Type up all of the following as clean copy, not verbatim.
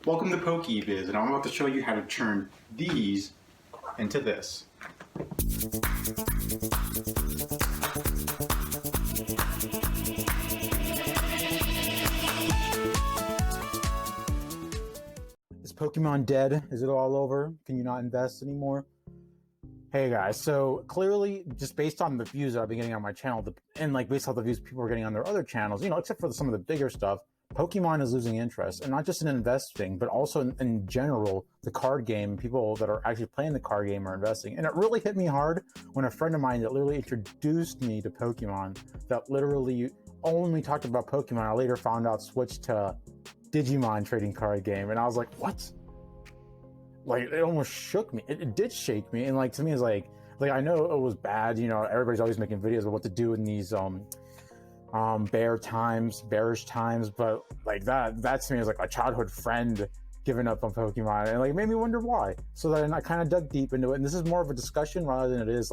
Welcome to PokeViz, and I'm about to show you how to turn these into this. Is Pokemon dead? Is it all over? Can you not invest anymore? Hey guys, so clearly, just based on the views that I've been getting on my channel, and based on the views people are getting on their other channels, except for some of the bigger stuff, Pokemon is losing interest, and not just in investing, but also in general, the card game. People that are actually playing the card game are investing, and it really hit me hard when a friend of mine that literally introduced me to Pokemon, that literally only talked about Pokemon, I later found out switched to Digimon trading card game, and I was like, what? It almost shook me. It did shake me, and to me, it's like I know it was bad. Everybody's always making videos of what to do in these bearish times, but that to me is like a childhood friend giving up on Pokemon, and it made me wonder why. So then I kind of dug deep into it, and this is more of a discussion rather than it is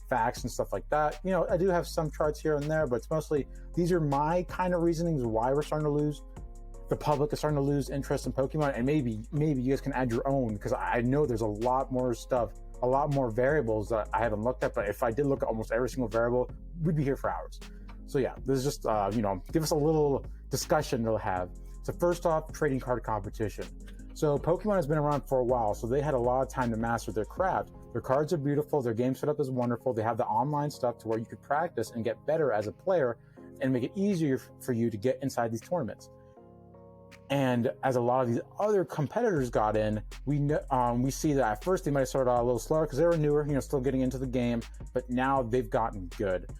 facts and stuff like that. I do have some charts here and there, but it's mostly these are my kind of reasonings why we're starting to lose. The public is starting to lose interest in Pokemon, and maybe you guys can add your own, because I know there's a lot more stuff, a lot more variables that I haven't looked at, but if I did look at almost every single variable, we'd be here for hours. So yeah, this is just, give us a little discussion to have. So first off, trading card competition. So Pokemon has been around for a while, so they had a lot of time to master their craft. Their cards are beautiful, their game setup is wonderful, they have the online stuff to where you could practice and get better as a player and make it easier for you to get inside these tournaments. And as a lot of these other competitors got in, we see that at first they might have started out a little slower because they were newer, still getting into the game, but now they've gotten good.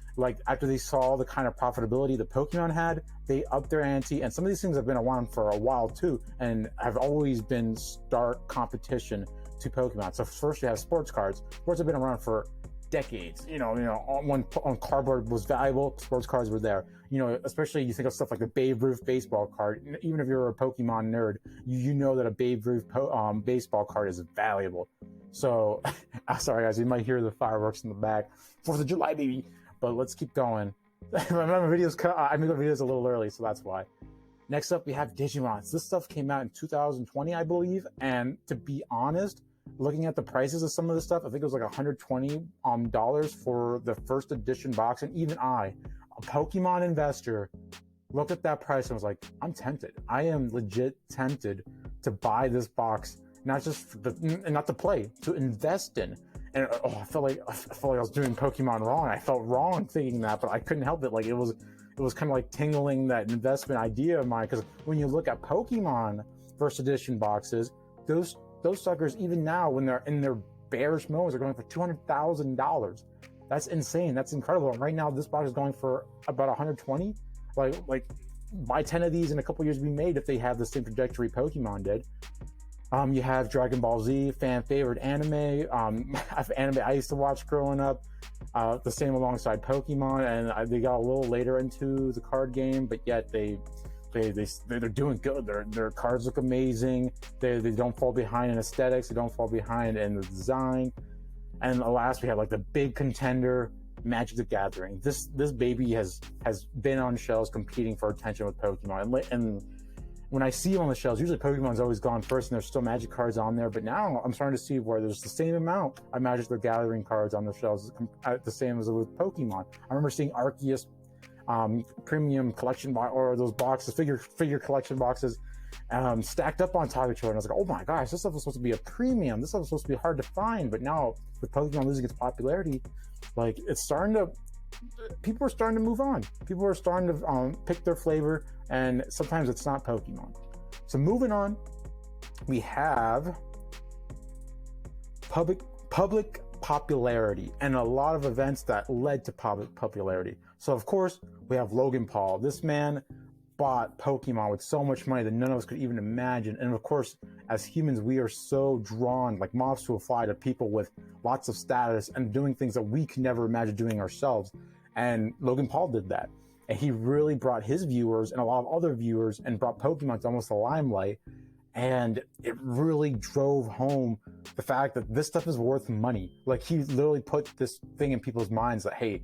After they saw the kind of profitability that Pokemon had, they upped their ante, and some of these things have been around for a while too, and have always been stark competition to Pokemon. So first you have sports cards. Sports have been around for decades. When cardboard was valuable, sports cards were there. Especially you think of stuff like the Babe Ruth baseball card. Even if you're a Pokemon nerd, you know that a Babe Ruth baseball card is valuable. So, sorry guys, you might hear the fireworks in the back. 4th of July, baby. But let's keep going. I made the videos a little early, so that's why. Next up, we have Digimon. This stuff came out in 2020, I believe. And to be honest, looking at the prices of some of this stuff, I think it was like $120 for the first edition box. And even I, a Pokemon investor, looked at that price and was like, I'm tempted. I am legit tempted to buy this box, not just not to play, to invest in. And I felt like I was doing Pokemon wrong. I felt wrong thinking that, but I couldn't help it. It was kind of like tingling that investment idea of mine. Because when you look at Pokemon first edition boxes, those suckers, even now when they're in their bearish moments, are going for $200,000. That's insane. That's incredible. And right now, this box is going for about 120. Buy 10 of these in a couple years, be made if they have the same trajectory Pokemon did. You have Dragon Ball Z, fan favorite anime. Anime I used to watch growing up. The same alongside Pokemon, and they got a little later into the card game, but yet they're doing good. Their cards look amazing. They don't fall behind in aesthetics. They don't fall behind in the design. And last, we have the big contender, Magic the Gathering. This baby has been on shelves competing for attention with Pokemon. And when I see them on the shelves, usually Pokemon's always gone first, and there's still Magic cards on there. But now I'm starting to see where there's the same amount of Magic the Gathering cards on the shelves, the same as with Pokemon. I remember seeing Arceus premium collection or those boxes, figure collection boxes, stacked up on top of each other, and I was like, oh my gosh, this stuff was supposed to be a premium. This stuff was supposed to be hard to find, but now with Pokemon losing its popularity, people are starting to move on. People are starting to pick their flavor, and sometimes it's not Pokemon. So moving on, we have public popularity and a lot of events that led to public popularity. So of course, we have Logan Paul. This man bought Pokemon with so much money that none of us could even imagine. And of course, as humans, we are so drawn like moths to a fly to people with lots of status and doing things that we could never imagine doing ourselves. And Logan Paul did that. And he really brought his viewers and a lot of other viewers and brought Pokemon to almost the limelight. And it really drove home the fact that this stuff is worth money. He literally put this thing in people's minds that, hey,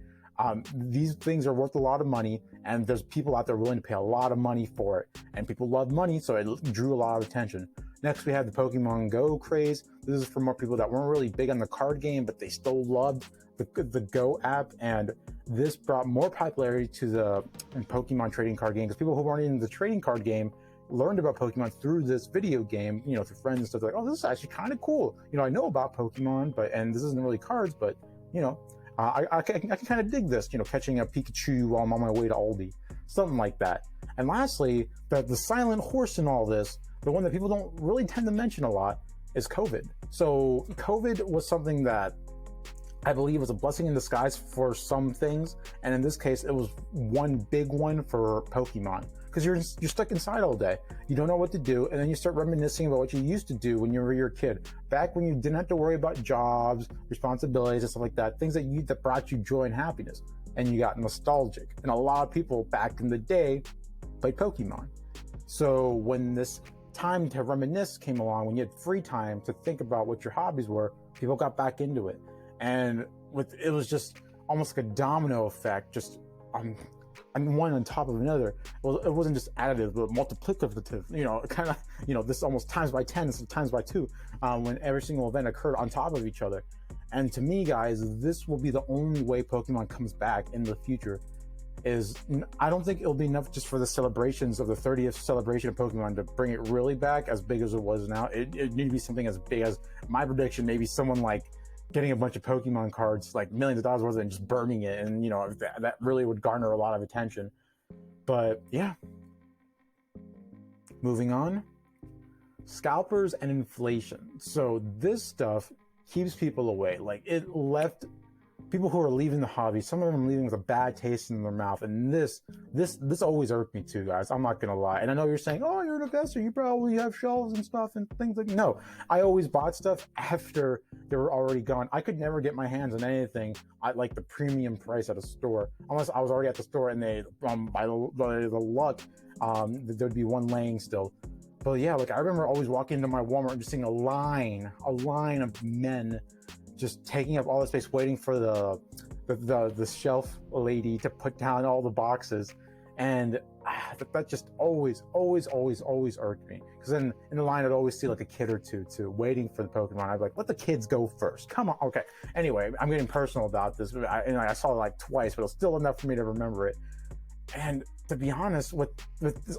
these things are worth a lot of money, and there's people out there willing to pay a lot of money for it. And people love money, so it drew a lot of attention. Next, we have the Pokemon Go craze. This is for more people that weren't really big on the card game, but they still loved the Go app, and this brought more popularity to the Pokemon trading card game, because people who weren't in the trading card game learned about Pokemon through this video game, you know, through friends and stuff. Like, oh, this is actually kind of cool. You know, I know about Pokemon, and this isn't really cards, but, you know, I can kind of dig this, you know, catching a Pikachu while I'm on my way to Aldi, something like that. And lastly, the silent horse in all this, the one that people don't really tend to mention a lot, is COVID. So COVID was something that I believe was a blessing in disguise for some things, and in this case, it was one big one for Pokemon, because you're stuck inside all day. You don't know what to do, and then you start reminiscing about what you used to do when you were your kid, back when you didn't have to worry about jobs, responsibilities, and stuff like that, things that brought you joy and happiness, and you got nostalgic. And a lot of people back in the day played Pokemon. So when this time to reminisce came along, when you had free time to think about what your hobbies were, people got back into it. And it was just almost like a domino effect, just one on top of another. Well, it wasn't just additive, but multiplicative, you know, kind of, you know, this almost times by 10, times by 2, when every single event occurred on top of each other. And to me, guys, this will be the only way Pokemon comes back in the future. I don't think it'll be enough just for the celebrations of the 30th celebration of Pokemon to bring it really back as big as it was now. It need to be something as big as, my prediction, maybe someone like getting a bunch of Pokemon cards, like millions of dollars worth, and just burning it, and you know, that really would garner a lot of attention. But yeah, moving on, scalpers and inflation. So this stuff keeps people away. Like, it left people who are leaving the hobby, some of them leaving with a bad taste in their mouth, and this always irked me too, guys. I'm not gonna lie. And I know you're saying, oh, you're an investor, you probably have shelves and stuff and things like. No, I always bought stuff after they were already gone. I could never get my hands on anything at like the premium price at a store, unless I was already at the store and they, by the luck, there'd be one laying still. But yeah, like, I remember always walking into my Walmart and just seeing a line of men just taking up all the space, waiting for the shelf lady to put down all the boxes. And that just always irked me, because then in the line I'd always see like a kid or two waiting for the Pokemon. I'd be like, let the kids go first, come on. Okay, anyway, I'm getting personal about this. I saw it like twice, but it was still enough for me to remember it. And to be honest, with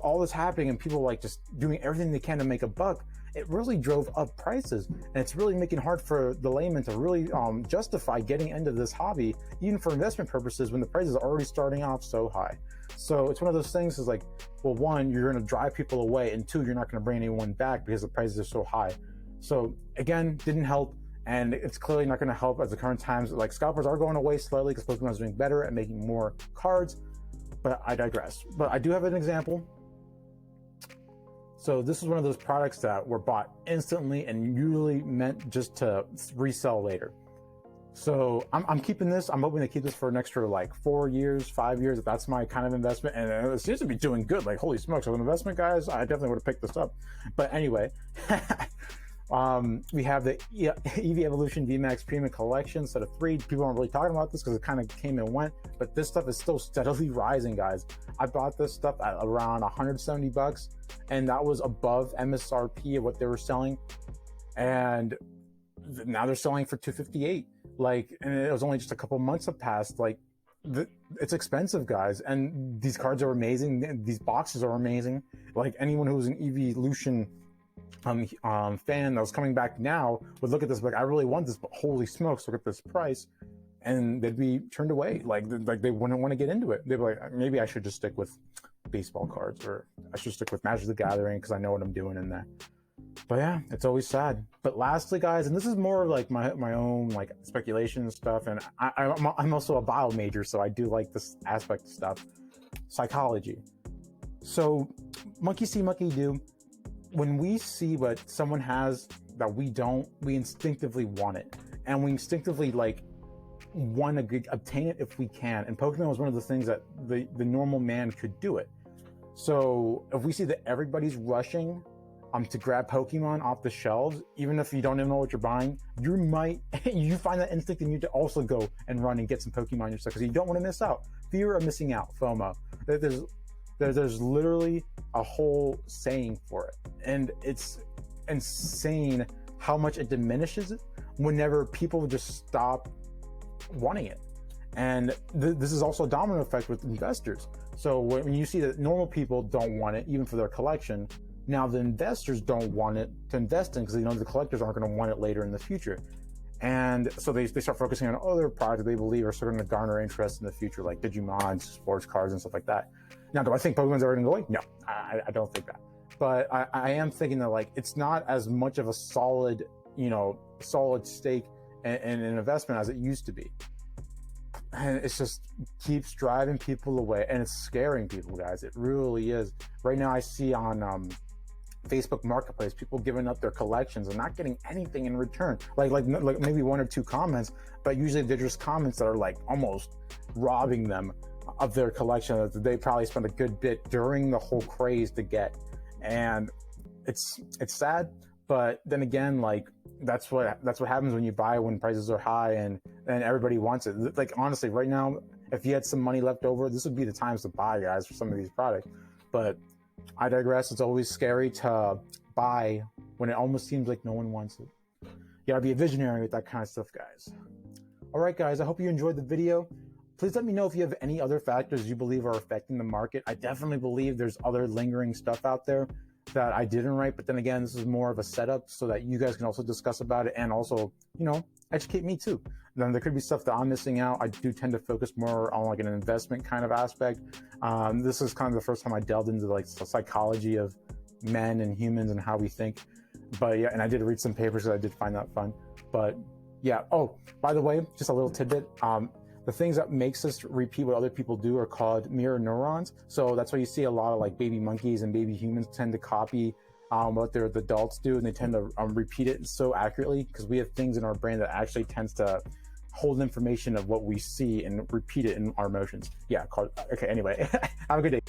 all this happening and people like just doing everything they can to make a buck, it really drove up prices, and it's really making it hard for the layman to really justify getting into this hobby, even for investment purposes, when the prices are already starting off so high. So it's one of those things, is like, well, one, you're going to drive people away, and two, you're not going to bring anyone back because the prices are so high. So again, didn't help, and it's clearly not going to help at the current times. Like, scalpers are going away slightly because Pokemon is doing better at making more cards, but I digress. But I do have an example. So this is one of those products that were bought instantly and usually meant just to resell later. So I'm keeping this. I'm hoping to keep this for an extra like 4 years, 5 years. If that's my kind of investment, and it seems to be doing good. Like, holy smokes, as an investment, guys, I definitely would have picked this up. But anyway, we have the Eevee Evolution VMAX Premium Collection set of 3. People aren't really talking about this because it kind of came and went, but this stuff is still steadily rising, guys. I bought this stuff at around $170, and that was above MSRP of what they were selling. And now they're selling for $258. Like, and it was only just a couple months have passed. Like, it's expensive, guys, and these cards are amazing. These boxes are amazing. Like, anyone who's an Evolution fan that was coming back now would look at this like, I really want this, but holy smokes, look at this price, and they'd be turned away. Like they wouldn't want to get into it. They'd be like, maybe I should just stick with baseball cards, or I should stick with Magic the Gathering because I know what I'm doing in there. But yeah, it's always sad. But lastly, guys, and this is more like my own like speculation and stuff, and I'm also a bio major, so I do like this aspect of stuff. Psychology. So monkey see, monkey do. When we see what someone has that we don't, we instinctively want it, and we instinctively like want to obtain it if we can. And Pokemon was one of the things that the normal man could do it. So if we see that everybody's rushing to grab Pokemon off the shelves, even if you don't even know what you're buying, you find that instinct in you to also go and run and get some Pokemon yourself, because you don't want to miss out. Fear of missing out, FOMO. There's literally a whole saying for it, and it's insane how much it diminishes it whenever people just stop wanting it. And this is also a domino effect with investors. So when you see that normal people don't want it, even for their collection, now the investors don't want it to invest in because they know the collectors aren't going to want it later in the future. And so they start focusing on other products that they believe are starting to garner interest in the future, like Digimon, sports cards, and stuff like that. Now, do I think Pokemon's ever going to go away? No, I don't think that. But I am thinking that, like, it's not as much of a solid, solid stake in an investment as it used to be. And it's just keeps driving people away, and it's scaring people, guys. It really is. Right now I see on Facebook Marketplace people giving up their collections and not getting anything in return, like maybe 1 or 2 comments, but usually they're just comments that are like almost robbing them of their collection that they probably spent a good bit during the whole craze to get. And it's sad, but then again, like that's what happens when you buy when prices are high and everybody wants it. Like, honestly, right now, if you had some money left over, this would be the times to buy, guys, for some of these products. But I digress. It's always scary to buy when it almost seems like no one wants it. You gotta be a visionary with that kind of stuff, guys. All right, guys, I hope you enjoyed the video. Please let me know if you have any other factors you believe are affecting the market. I definitely believe there's other lingering stuff out there that I didn't write, but then again, this is more of a setup so that you guys can also discuss about it and also, educate me too. Then there could be stuff that I'm missing out. I do tend to focus more on like an investment kind of aspect. This is kind of the first time I delved into like the psychology of men and humans and how we think. But yeah, and I did read some papers that I did find that fun. But yeah. Oh, by the way, just a little tidbit. The things that makes us repeat what other people do are called mirror neurons. So that's why you see a lot of like baby monkeys and baby humans tend to copy what the adults do, and they tend to repeat it so accurately because we have things in our brain that actually tends to hold information of what we see and repeat it in our emotions. Yeah. Okay. Anyway, have a good day.